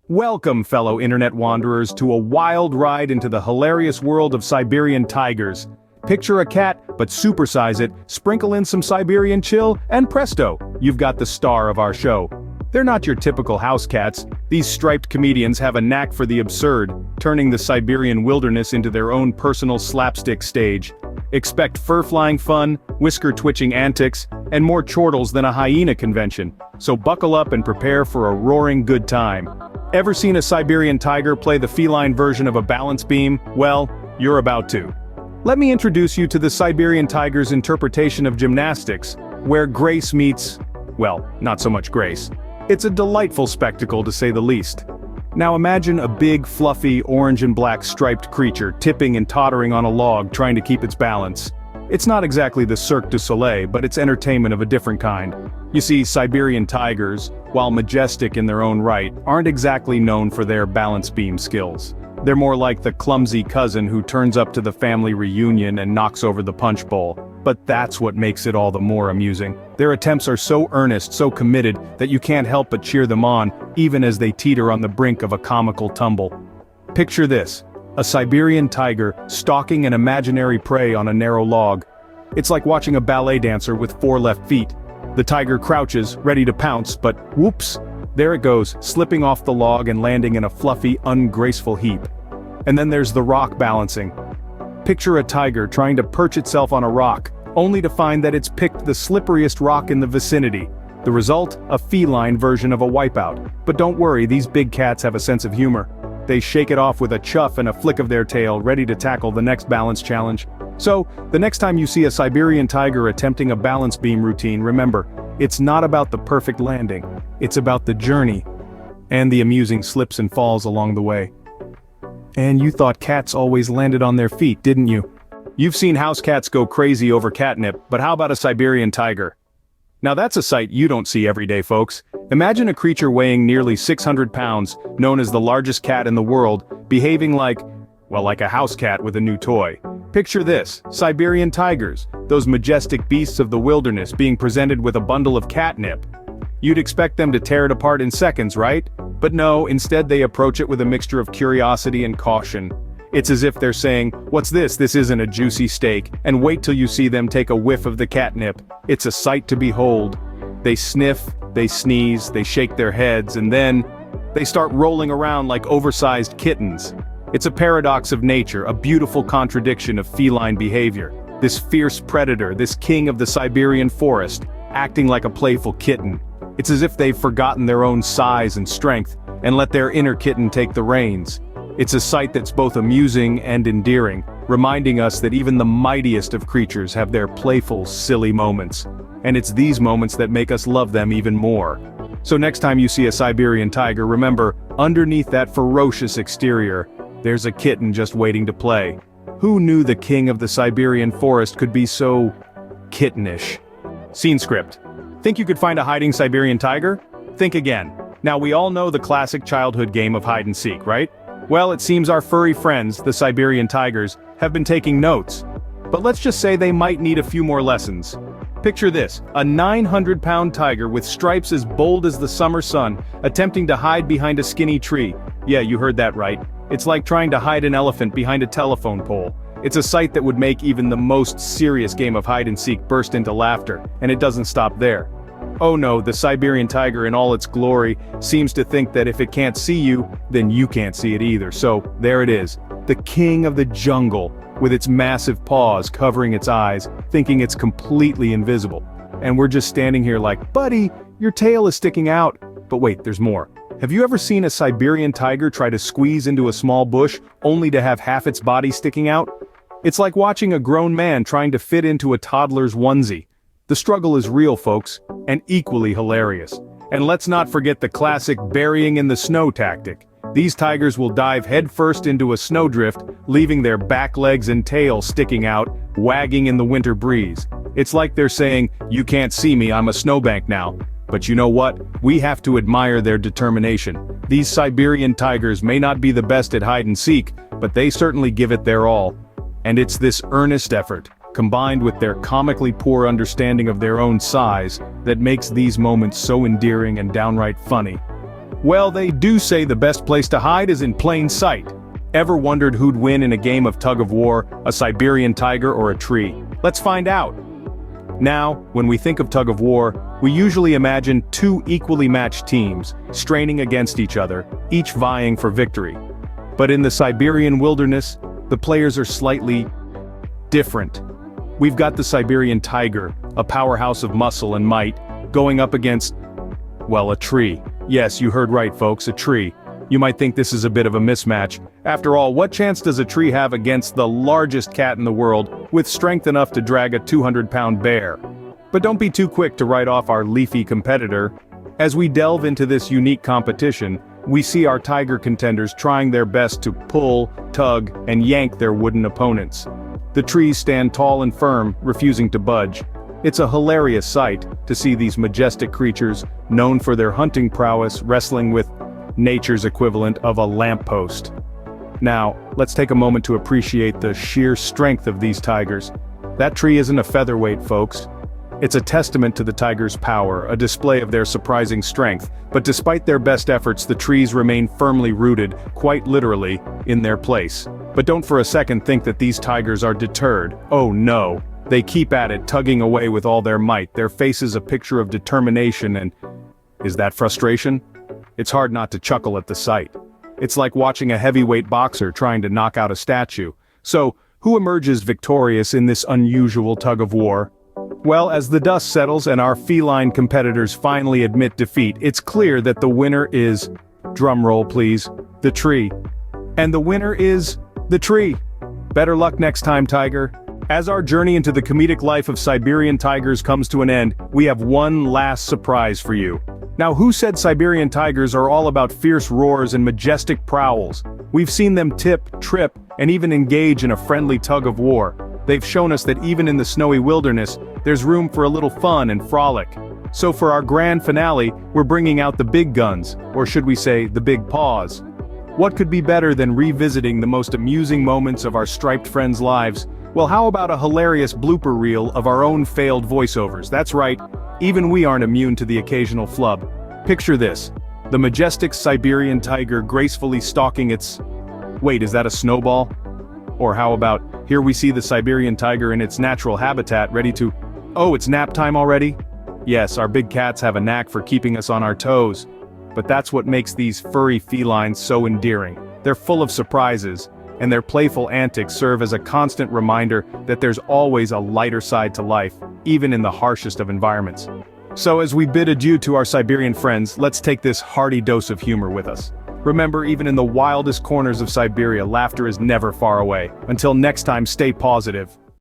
Welcome, fellow internet wanderers, to a wild ride into the hilarious world of Siberian tigers. Picture a cat, but supersize it, sprinkle in some Siberian chill, and presto, you've got the star of our show. They're not your typical house cats. These striped comedians have a knack for the absurd, turning the Siberian wilderness into their own personal slapstick stage. Expect fur-flying fun, whisker-twitching antics, and more chortles than a hyena convention. So buckle up and prepare for a roaring good time. Ever seen a Siberian tiger play the feline version of a balance beam? Well, you're about to. Let me introduce you to the Siberian tiger's interpretation of gymnastics, where grace meets, well, not so much grace. It's a delightful spectacle to say the least. Now imagine a big, fluffy, orange and black striped creature tipping and tottering on a log trying to keep its balance. It's not exactly the Cirque du Soleil, but it's entertainment of a different kind. You see, Siberian tigers, while majestic in their own right, aren't exactly known for their balance beam skills. They're more like the clumsy cousin who turns up to the family reunion and knocks over the punch bowl. But that's what makes it all the more amusing. Their attempts are so earnest, so committed, that you can't help but cheer them on, even as they teeter on the brink of a comical tumble. Picture this: a Siberian tiger stalking an imaginary prey on a narrow log. It's like watching a ballet dancer with 4 left feet. The tiger crouches, ready to pounce, but whoops! There it goes, slipping off the log and landing in a fluffy, ungraceful heap. And then there's the rock balancing. Picture a tiger trying to perch itself on a rock, only to find that it's picked the slipperiest rock in the vicinity. The result? A feline version of a wipeout. But don't worry, these big cats have a sense of humor. They shake it off with a chuff and a flick of their tail, ready to tackle the next balance challenge. So, the next time you see a Siberian tiger attempting a balance beam routine, remember, it's not about the perfect landing. It's about the journey, and the amusing slips and falls along the way. And you thought cats always landed on their feet, didn't you? You've seen house cats go crazy over catnip, but how about a Siberian tiger? Now that's a sight you don't see every day, folks. Imagine a creature weighing nearly 600 pounds, known as the largest cat in the world, behaving like a house cat with a new toy. Picture this: Siberian tigers, those majestic beasts of the wilderness being presented with a bundle of catnip. You'd expect them to tear it apart in seconds, right? But no, instead they approach it with a mixture of curiosity and caution. It's as if they're saying, "What's this? This isn't a juicy steak," and wait till you see them take a whiff of the catnip. It's a sight to behold. They sniff, they sneeze, they shake their heads, and then they start rolling around like oversized kittens. It's a paradox of nature, a beautiful contradiction of feline behavior. This fierce predator, this king of the Siberian forest, acting like a playful kitten. It's as if they've forgotten their own size and strength, and let their inner kitten take the reins. It's a sight that's both amusing and endearing, reminding us that even the mightiest of creatures have their playful, silly moments. And it's these moments that make us love them even more. So next time you see a Siberian tiger, remember, underneath that ferocious exterior, there's a kitten just waiting to play. Who knew the king of the Siberian forest could be so kittenish? Scene script. Think you could find a hiding Siberian tiger? Think again. Now we all know the classic childhood game of hide and seek, right? Well, it seems our furry friends, the Siberian tigers, have been taking notes. But let's just say they might need a few more lessons. Picture this: a 900-pound tiger with stripes as bold as the summer sun, attempting to hide behind a skinny tree. Yeah, you heard that right. It's like trying to hide an elephant behind a telephone pole. It's a sight that would make even the most serious game of hide and seek burst into laughter, and it doesn't stop there. Oh no, the Siberian tiger in all its glory seems to think that if it can't see you, then you can't see it either. So, there it is, the king of the jungle, with its massive paws covering its eyes, thinking it's completely invisible. And we're just standing here like, "Buddy, your tail is sticking out." But wait, there's more. Have you ever seen a Siberian tiger try to squeeze into a small bush, only to have half its body sticking out? It's like watching a grown man trying to fit into a toddler's onesie. The struggle is real, folks, and equally hilarious. And let's not forget the classic burying in the snow tactic. These tigers will dive headfirst into a snowdrift, leaving their back legs and tail sticking out, wagging in the winter breeze. It's like they're saying, "You can't see me, I'm a snowbank now." But you know what? We have to admire their determination. These Siberian tigers may not be the best at hide and seek, but they certainly give it their all. And it's this earnest effort, combined with their comically poor understanding of their own size, that makes these moments so endearing and downright funny. Well, they do say the best place to hide is in plain sight. Ever wondered who'd win in a game of tug-of-war, a Siberian tiger or a tree? Let's find out. Now, when we think of tug-of-war, we usually imagine two equally matched teams, straining against each other, each vying for victory. But in the Siberian wilderness, the players are slightly different. We've got the Siberian tiger, a powerhouse of muscle and might, going up against, well, a tree. Yes, you heard right, folks, a tree. You might think this is a bit of a mismatch. After all, what chance does a tree have against the largest cat in the world, with strength enough to drag a 200-pound bear? But don't be too quick to write off our leafy competitor. As we delve into this unique competition, we see our tiger contenders trying their best to pull, tug, and yank their wooden opponents. The trees stand tall and firm, refusing to budge. It's a hilarious sight to see these majestic creatures, known for their hunting prowess, wrestling with nature's equivalent of a lamppost. Now, let's take a moment to appreciate the sheer strength of these tigers. That tree isn't a featherweight, folks. It's a testament to the tiger's power, a display of their surprising strength. But despite their best efforts, the trees remain firmly rooted, quite literally, in their place. But don't for a second think that these tigers are deterred. Oh no. They keep at it, tugging away with all their might, their faces a picture of determination and... is that frustration? It's hard not to chuckle at the sight. It's like watching a heavyweight boxer trying to knock out a statue. So, who emerges victorious in this unusual tug-of-war? Well, as the dust settles and our feline competitors finally admit defeat, it's clear that the winner is, drumroll please, the tree. And the winner is, the tree. Better luck next time, tiger. As our journey into the comedic life of Siberian tigers comes to an end, we have one last surprise for you. Now, who said Siberian tigers are all about fierce roars and majestic prowls? We've seen them tip, trip, and even engage in a friendly tug-of-war. They've shown us that even in the snowy wilderness, there's room for a little fun and frolic. So for our grand finale, we're bringing out the big guns, or should we say, the big paws. What could be better than revisiting the most amusing moments of our striped friends' lives? Well, how about a hilarious blooper reel of our own failed voiceovers? That's right, even we aren't immune to the occasional flub. Picture this, the majestic Siberian tiger gracefully stalking its... Wait, is that a snowball? Or how about, here we see the Siberian tiger in its natural habitat ready to... Oh, it's nap time already? Yes, our big cats have a knack for keeping us on our toes. But that's what makes these furry felines so endearing. They're full of surprises, and their playful antics serve as a constant reminder that there's always a lighter side to life, even in the harshest of environments. So as we bid adieu to our Siberian friends, let's take this hearty dose of humor with us. Remember, even in the wildest corners of Siberia, laughter is never far away. Until next time, stay positive.